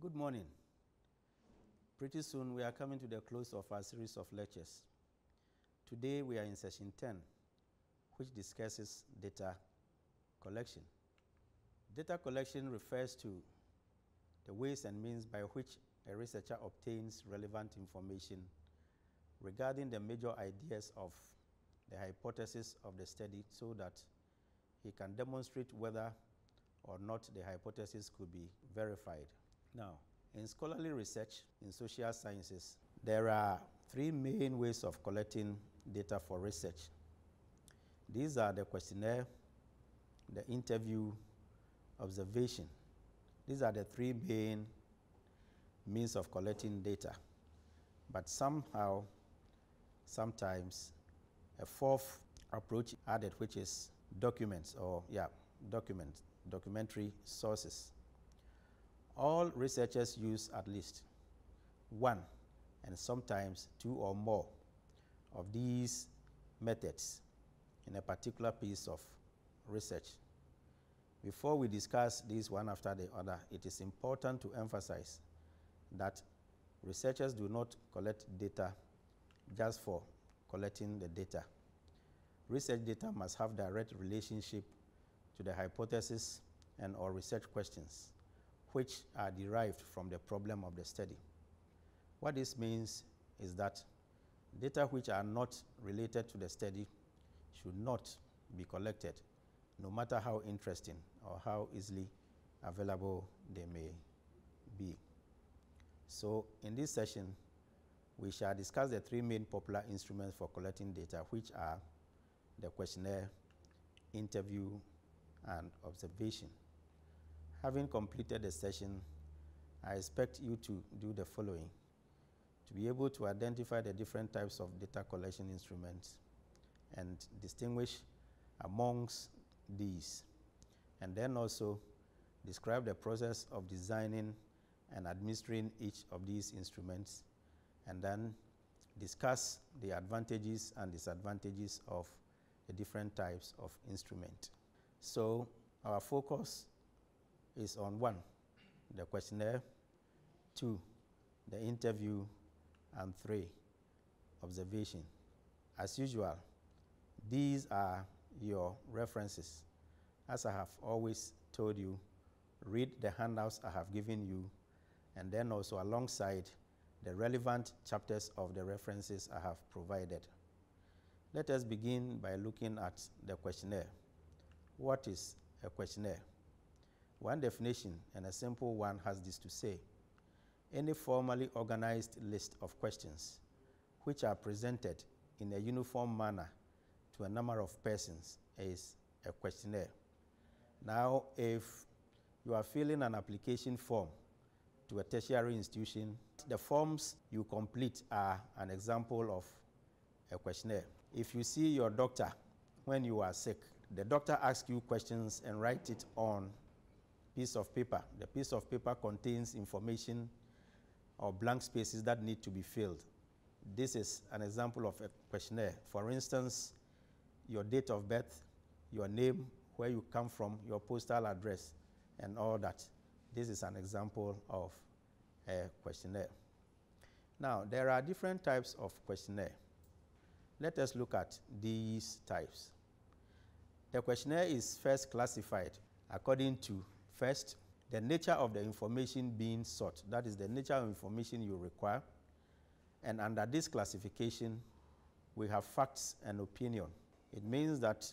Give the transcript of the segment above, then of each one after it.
Good morning. Pretty soon we are coming to the close of our series of lectures. Today we are in session 10, which discusses data collection. Data collection refers to the ways and means by which a researcher obtains relevant information regarding the major ideas of the hypothesis of the study so that he can demonstrate whether or not the hypothesis could be verified. Now, in scholarly research in social sciences, there are three main ways of collecting data for research. These are the questionnaire, the interview, observation. These are the three main means of collecting data. But somehow, sometimes, a fourth approach added, which is documentary sources. All researchers use at least one and sometimes two or more of these methods in a particular piece of research. Before we discuss these one after the other, it is important to emphasize that researchers do not collect data just for collecting the data. Research data must have direct relationship to the hypothesis and or research questions, which are derived from the problem of the study. What this means is that data which are not related to the study should not be collected, no matter how interesting or how easily available they may be. So in this session, we shall discuss the three main popular instruments for collecting data, which are the questionnaire, interview, and observation. Having completed the session, I expect you to do the following: to be able to identify the different types of data collection instruments and distinguish amongst these, and then also describe the process of designing and administering each of these instruments, and then discuss the advantages and disadvantages of the different types of instrument. So our focus is on 1, the questionnaire, 2, the interview, and 3, observation. As usual, these are your references. As I have always told you, read the handouts I have given you, and then also alongside the relevant chapters of the references I have provided. Let us begin by looking at the questionnaire. What is a questionnaire? One definition, and a simple one, has this to say: any formally organized list of questions which are presented in a uniform manner to a number of persons is a questionnaire. Now, if you are filling an application form to a tertiary institution, the forms you complete are an example of a questionnaire. If you see your doctor when you are sick, the doctor asks you questions and write it on piece of paper. The piece of paper contains information or blank spaces that need to be filled. This is an example of a questionnaire. For instance, your date of birth, your name, where you come from, your postal address, and all that. This is an example of a questionnaire. Now, there are different types of questionnaire. Let us look at these types. The questionnaire is first classified according to, first, the nature of the information being sought. That is the nature of information you require. And under this classification, we have facts and opinion. It means that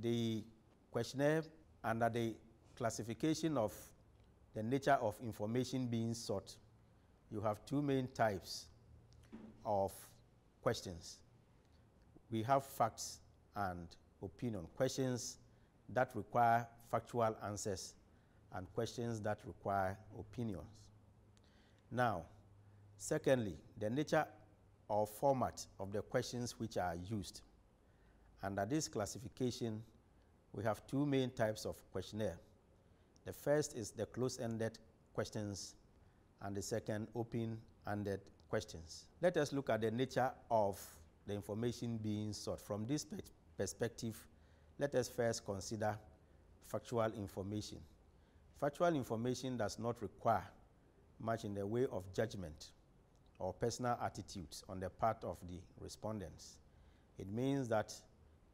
the questionnaire, under the classification of the nature of information being sought, you have two main types of questions. We have facts and opinion, questions that require factual answers and questions that require opinions. Now, secondly, the nature or format of the questions which are used. Under this classification, we have two main types of questionnaire. The first is the close-ended questions, and the second, open-ended questions. Let us look at the nature of the information being sought. From this perspective, let us first consider factual information. Factual information does not require much in the way of judgment or personal attitudes on the part of the respondents. It means that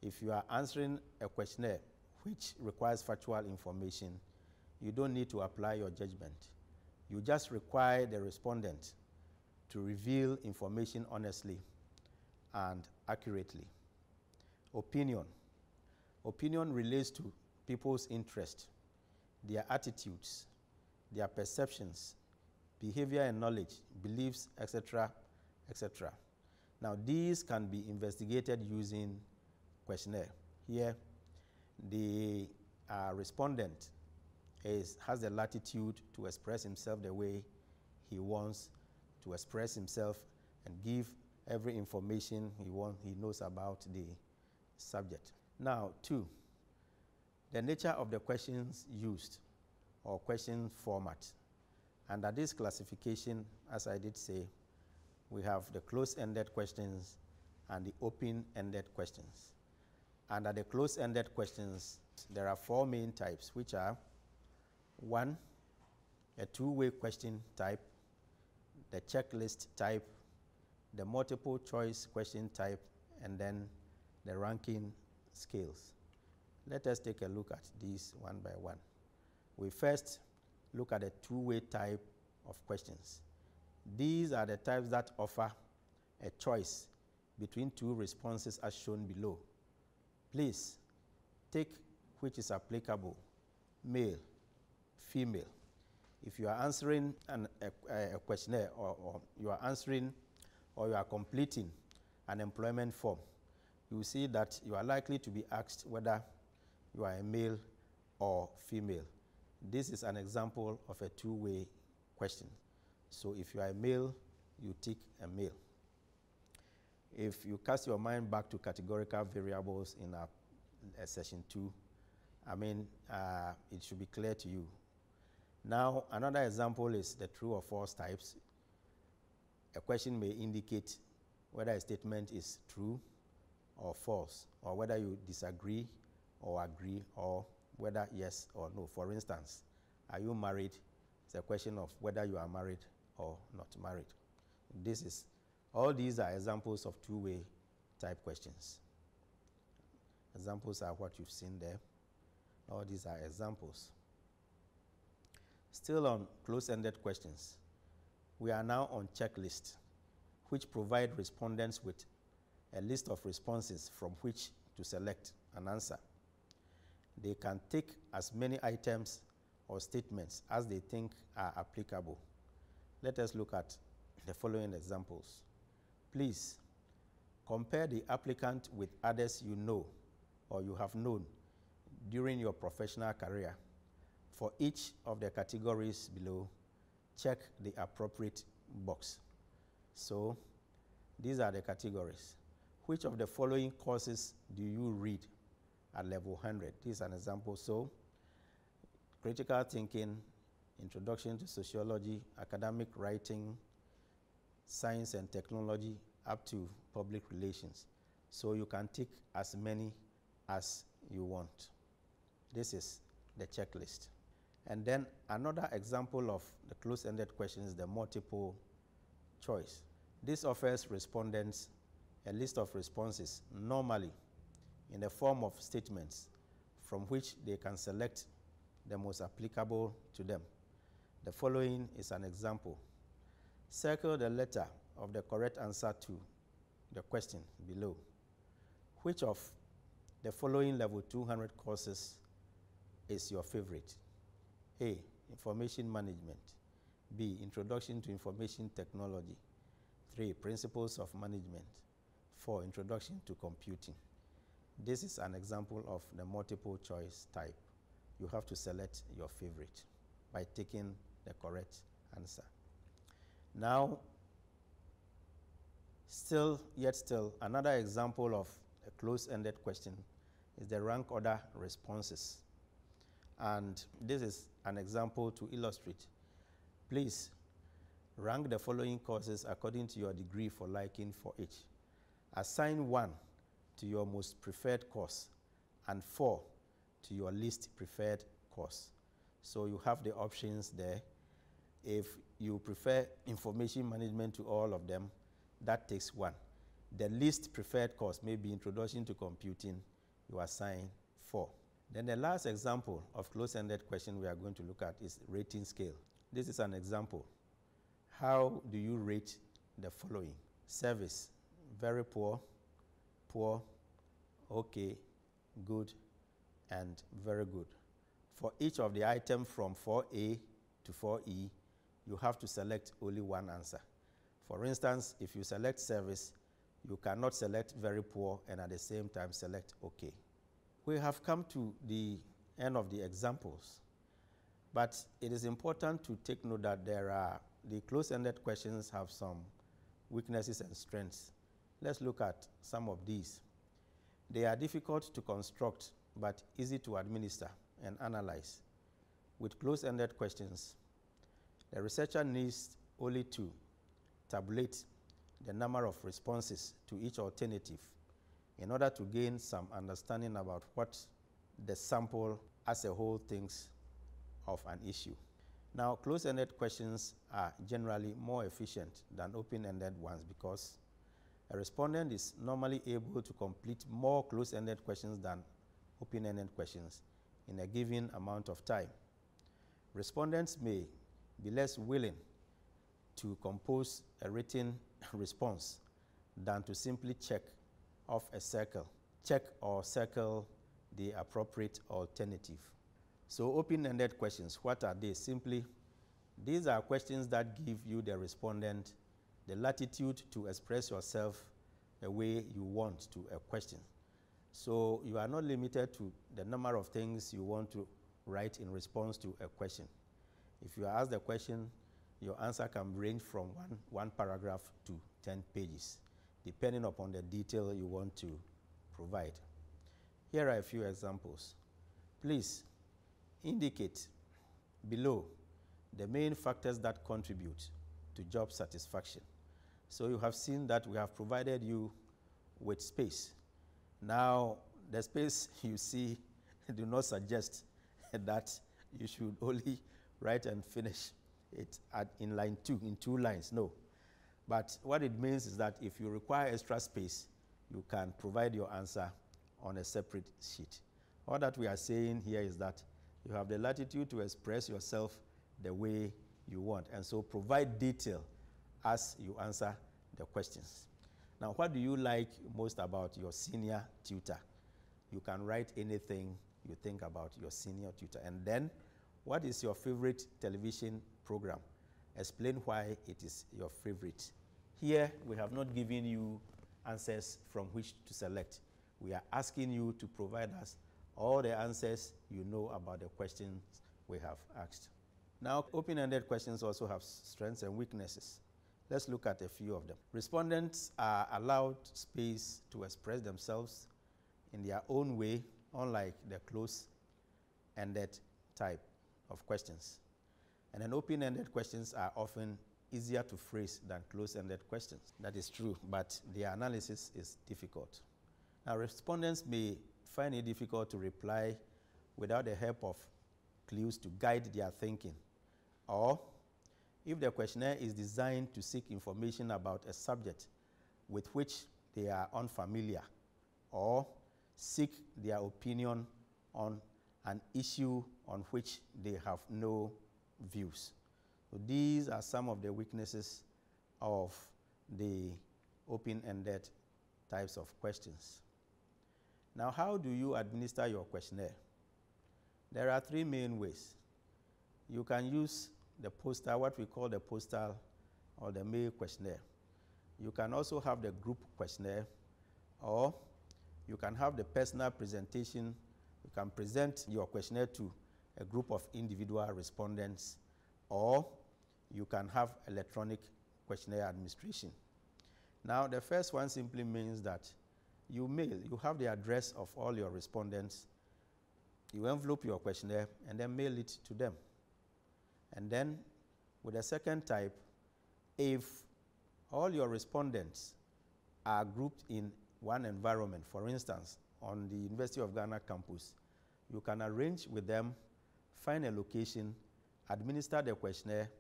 if you are answering a questionnaire which requires factual information, you don't need to apply your judgment. You just require the respondent to reveal information honestly and accurately. Opinion. Opinion relates to people's interest, their attitudes, their perceptions, behavior and knowledge, beliefs, etc., etc. Now, these can be investigated using questionnaire. Here, the respondent has the latitude to express himself the way he wants to express himself and give every information he knows about the subject. Now, 2, the nature of the questions used or question format. Under this classification, as I did say, we have the close-ended questions and the open-ended questions. Under the close-ended questions, there are 4 main types, which are 1, a two-way question type, the checklist type, the multiple choice question type, and then the ranking scales. Let us take a look at these one by one. We first look at the two-way type of questions. These are the types that offer a choice between 2 responses as shown below. Please take which is applicable, male, female. If you are answering a questionnaire or you are answering or you are completing an employment form, you will see that you are likely to be asked whether you are a male or female. This is an example of a two-way question. So if you are a male, you tick a male. If you cast your mind back to categorical variables in our session 2, it should be clear to you. Now, another example is the true or false types. A question may indicate whether a statement is true or false, or whether you disagree or agree, or whether yes or no. For instance, are you married? It's a question of whether you are married or not married. All these are examples of two-way type questions. Examples are what you've seen there. All these are examples. Still on close-ended questions, we are now on checklist, which provide respondents with a list of responses from which to select an answer. They can tick as many items or statements as they think are applicable. Let us look at the following examples. Please compare the applicant with others you know or you have known during your professional career. For each of the categories below, check the appropriate box. So these are the categories. Which of the following courses do you read at level 100? This is an example. So critical thinking, introduction to sociology, academic writing, science and technology, up to public relations. So you can tick as many as you want. This is the checklist. And then another example of the close-ended question is the multiple choice. This offers respondents a list of responses, normally in the form of statements, from which they can select the most applicable to them. The following is an example. Circle the letter of the correct answer to the question below. Which of the following level 200 courses is your favorite? A, information management. B, introduction to information technology. 3, principles of management. 4, introduction to computing. This is an example of the multiple choice type. You have to select your favorite by taking the correct answer. Now, still, another example of a close-ended question is the rank order responses. And this is an example to illustrate. Please rank the following courses according to your degree for liking for each. Assign 1 to your most preferred course and 4 to your least preferred course. So you have the options there. If you prefer information management to all of them, that takes 1. The least preferred course may be Introduction to Computing, you assign 4. Then the last example of close-ended question we are going to look at is rating scale. This is an example. How do you rate the following? Service, very poor, poor, okay, good, and very good. For each of the items from 4A to 4E, you have to select only one answer. For instance, if you select service, you cannot select very poor and at the same time select okay. We have come to the end of the examples, but it is important to take note that the close-ended questions have some weaknesses and strengths. Let's look at some of these. They are difficult to construct, but easy to administer and analyze. With close-ended questions, the researcher needs only to tabulate the number of responses to each alternative in order to gain some understanding about what the sample as a whole thinks of an issue. Now, close-ended questions are generally more efficient than open-ended ones because a respondent is normally able to complete more close-ended questions than open-ended questions in a given amount of time. Respondents may be less willing to compose a written response than to simply check off a circle. Check or circle the appropriate alternative. So open-ended questions, what are they? Simply, these are questions that give you, the respondent, the latitude to express yourself the way you want to a question. So you are not limited to the number of things you want to write in response to a question. If you are asked the question, your answer can range from one paragraph to 10 pages, depending upon the detail you want to provide. Here are a few examples. Please indicate below the main factors that contribute to job satisfaction. So you have seen that we have provided you with space. Now, the space you see do not suggest that you should only write and finish it in line 2, in 2 lines, no. But what it means is that if you require extra space, you can provide your answer on a separate sheet. All that we are saying here is that you have the latitude to express yourself the way you want, and so provide detail as you answer the questions. Now, what do you like most about your senior tutor? You can write anything you think about your senior tutor. And then, what is your favorite television program? Explain why it is your favorite. Here, we have not given you answers from which to select. We are asking you to provide us all the answers you know about the questions we have asked. Now, open-ended questions also have strengths and weaknesses. Let's look at a few of them. Respondents are allowed space to express themselves in their own way, unlike the close-ended type of questions. And then open-ended questions are often easier to phrase than close-ended questions. That is true, but their analysis is difficult. Now, respondents may find it difficult to reply without the help of clues to guide their thinking. Or, if the questionnaire is designed to seek information about a subject with which they are unfamiliar, or seek their opinion on an issue on which they have no views. So these are some of the weaknesses of the open-ended types of questions. Now, how do you administer your questionnaire? There are 3 main ways. You can use the postal, what we call the postal or the mail questionnaire. You can also have the group questionnaire, or you can have the personal presentation. You can present your questionnaire to a group of individual respondents, or you can have electronic questionnaire administration. Now, the first one simply means that you have the address of all your respondents, you envelope your questionnaire, and then mail it to them. And then, with the second type, if all your respondents are grouped in one environment, for instance, on the University of Ghana campus, you can arrange with them, find a location, administer the questionnaire,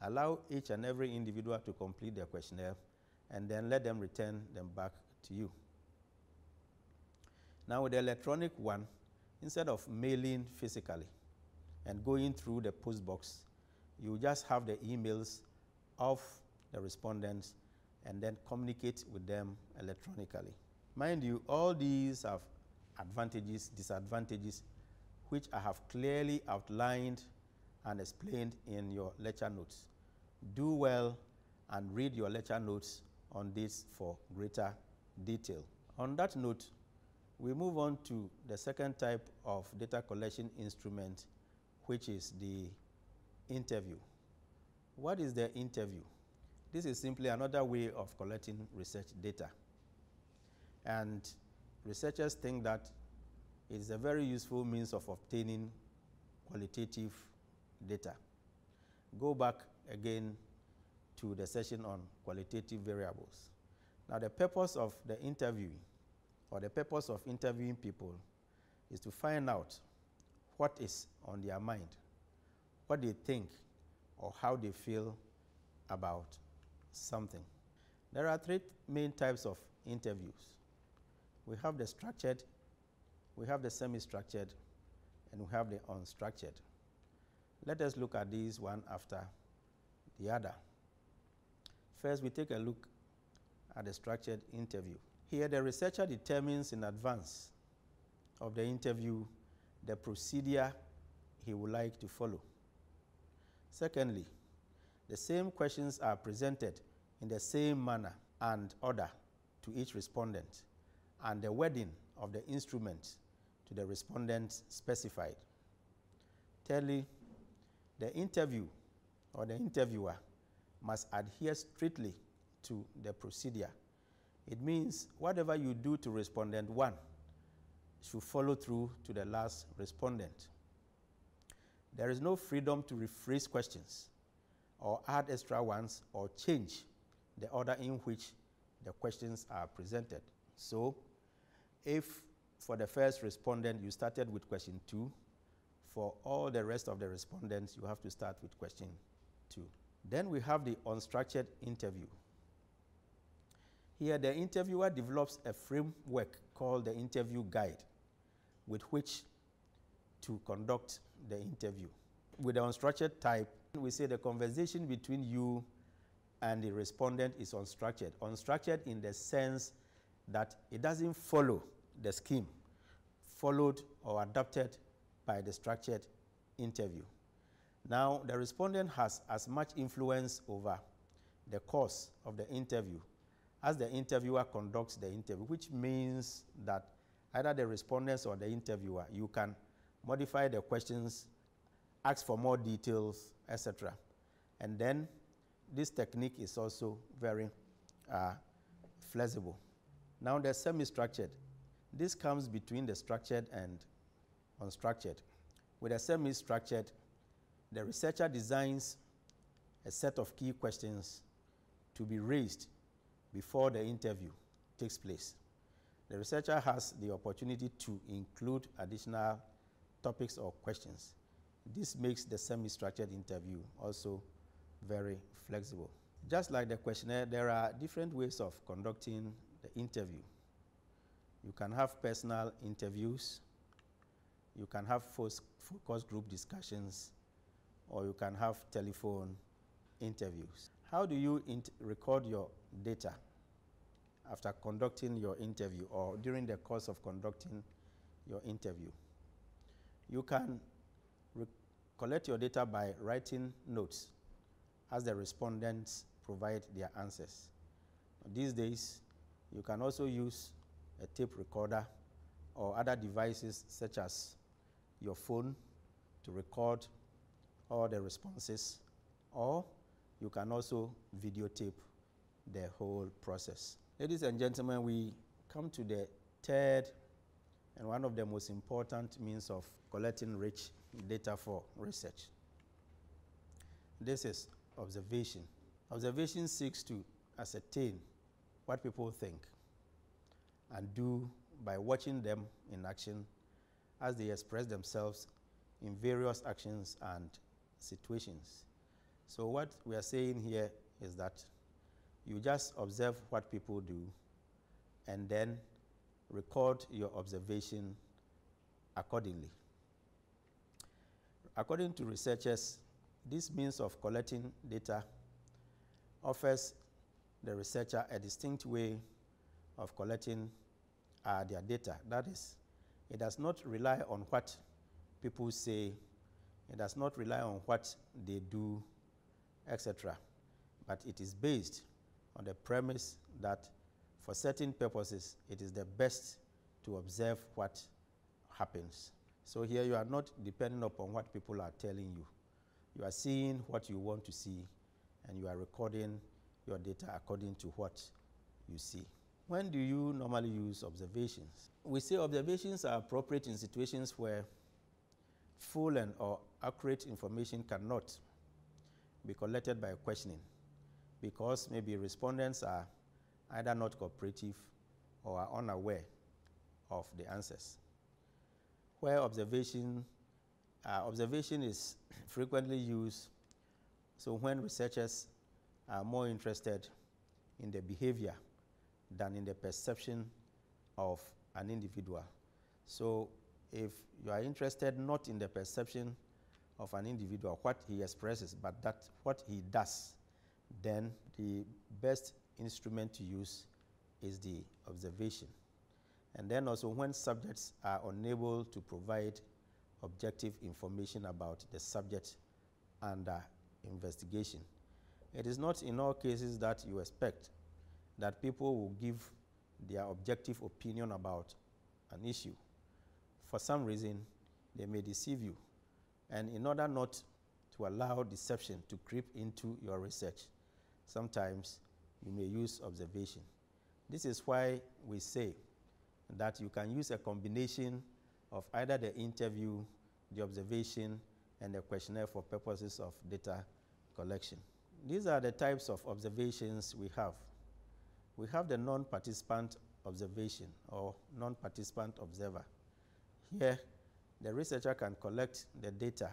Allow each and every individual to complete their questionnaire and then let them return them back to you. Now with the electronic one, instead of mailing physically and going through the post box, you just have the emails of the respondents and then communicate with them electronically. Mind you, all these have advantages, disadvantages, which I have clearly outlined and explained in your lecture notes. Do well and read your lecture notes on this for greater detail. On that note, we move on to the second type of data collection instrument, which is the interview. What is the interview? This is simply another way of collecting research data. And researchers think that it is a very useful means of obtaining qualitative data. Go back again to the session on qualitative variables. Now, the purpose of the interview, or the purpose of interviewing people, is to find out what is on their mind, what they think, or how they feel about something. There are three main types of interviews. We have the structured, we have the semi-structured, and we have the unstructured. Let us look at these one after the other. First, we take a look at the structured interview. Here, the researcher determines in advance of the interview the procedure he would like to follow. Secondly, the same questions are presented in the same manner and order to each respondent, and the wording of the instrument to the respondent specified. Thirdly, the interview or the interviewer must adhere strictly to the procedure. It means whatever you do to respondent 1 should follow through to the last respondent. There is no freedom to rephrase questions or add extra ones or change the order in which the questions are presented. So, if for the first respondent you started with question 2, for all the rest of the respondents you have to start with question 2. Then we have the unstructured interview. Here, the interviewer develops a framework called the interview guide with which to conduct the interview. With the unstructured type, we say the conversation between you and the respondent is unstructured. Unstructured in the sense that it doesn't follow the scheme followed or adopted by the structured interview. Now, the respondent has as much influence over the course of the interview as the interviewer conducts the interview, which means that either the respondents or the interviewer, you can modify the questions, ask for more details, etc. And then this technique is also very flexible. Now, the semi-structured. This comes between the structured and unstructured. With a semi-structured, the researcher designs a set of key questions to be raised before the interview takes place. The researcher has the opportunity to include additional topics or questions. This makes the semi-structured interview also very flexible. Just like the questionnaire, there are different ways of conducting the interview. You can have personal interviews, you can have focus group discussions, or you can have telephone interviews. How do you record your data after conducting your interview or during the course of conducting your interview? You can collect your data by writing notes as the respondents provide their answers. These days, you can also use a tape recorder or other devices such as your phone to record all the responses, or you can also videotape the whole process. Ladies and gentlemen, we come to the third and one of the most important means of collecting rich data for research. This is observation. Observation seeks to ascertain what people think and do by watching them in action as they express themselves in various actions and situations. So what we are saying here is that you just observe what people do and then record your observation accordingly. According to researchers, this means of collecting data offers the researcher a distinct way of collecting their data. That is, it does not rely on what people say, it does not rely on what they do, etc. But it is based on the premise that for certain purposes, it is the best to observe what happens. So here you are not depending upon what people are telling you. You are seeing what you want to see, and you are recording your data according to what you see. When do you normally use observations? We say observations are appropriate in situations where full and or accurate information cannot be collected by questioning, because maybe respondents are either not cooperative or are unaware of the answers. Where observation is frequently used, so when researchers are more interested in the behavior than in the perception of an individual. So if you are interested not in the perception of an individual, what he expresses, but that what he does, then the best instrument to use is the observation. And then also when subjects are unable to provide objective information about the subject under investigation. It is not in all cases that you expect that people will give their objective opinion about an issue. For some reason, they may deceive you. And in order not to allow deception to creep into your research, sometimes you may use observation. This is why we say that you can use a combination of either the interview, the observation, and the questionnaire for purposes of data collection. These are the types of observations we have. We have the non-participant observation or non-participant observer. Here, the researcher can collect the data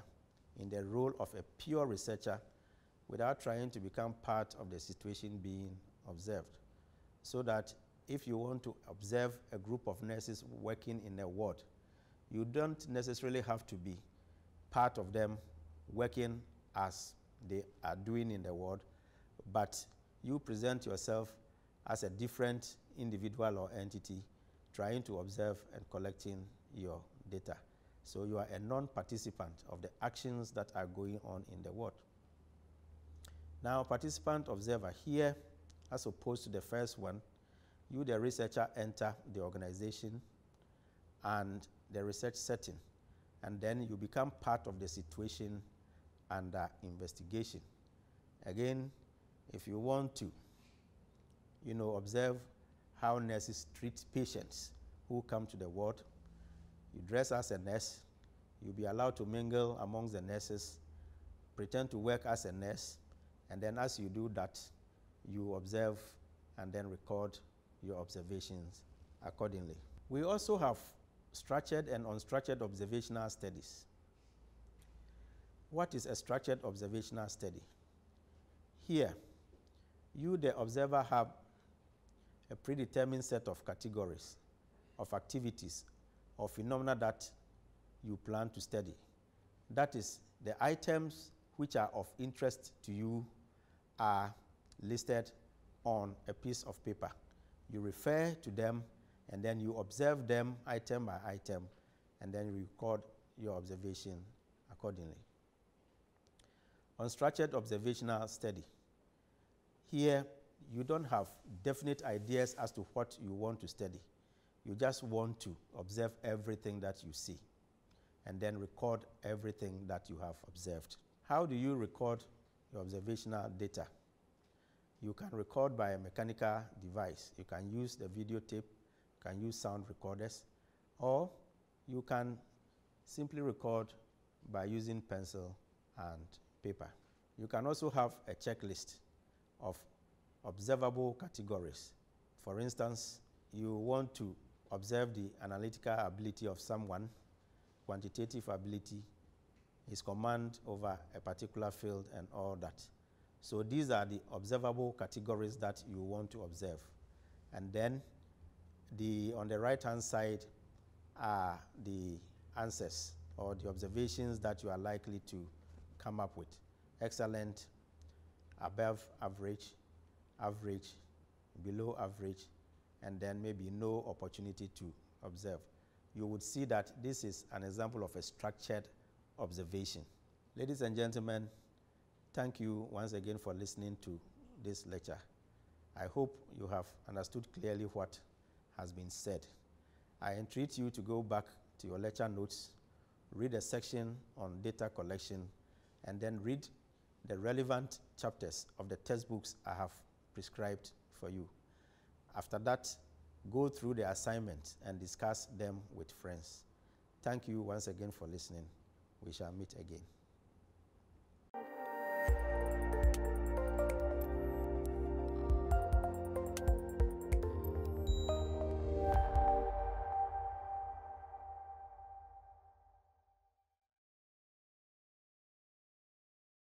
in the role of a pure researcher without trying to become part of the situation being observed. So that if you want to observe a group of nurses working in a ward, you don't necessarily have to be part of them working as they are doing in the ward, but you present yourself as a different individual or entity trying to observe and collecting your data. So you are a non-participant of the actions that are going on in the ward. Now, participant observer here, as opposed to the first one, you, the researcher, enter the organization and the research setting, and then you become part of the situation under investigation. Again, if you want to, observe how nurses treat patients who come to the ward, you dress as a nurse, you'll be allowed to mingle amongst the nurses, pretend to work as a nurse, and then as you do that, you observe and then record your observations accordingly. We also have structured and unstructured observational studies. What is a structured observational study? Here, you, the observer, have a predetermined set of categories, of activities, or phenomena that you plan to study. That is, the items which are of interest to you are listed on a piece of paper. You refer to them, and then you observe them item by item, and then you record your observation accordingly. Unstructured observational study. Here, you don't have definite ideas as to what you want to study. You just want to observe everything that you see, and then record everything that you have observed. How do you record your observational data? You can record by a mechanical device. You can use the videotape, you can use sound recorders, or you can simply record by using pencil and paper. You can also have a checklist of observable categories. For instance, you want to observe the analytical ability of someone, quantitative ability, his command over a particular field and all that. So these are the observable categories that you want to observe. And then on the right-hand side are the answers or the observations that you are likely to come up with. Excellent, above average, average, below average, and then maybe no opportunity to observe. You would see that this is an example of a structured observation. Ladies and gentlemen, thank you once again for listening to this lecture. I hope you have understood clearly what has been said. I entreat you to go back to your lecture notes, read a section on data collection, and then read the relevant chapters of the textbooks I have prescribed for you. After that, go through the assignments and discuss them with friends. Thank you once again for listening. We shall meet again.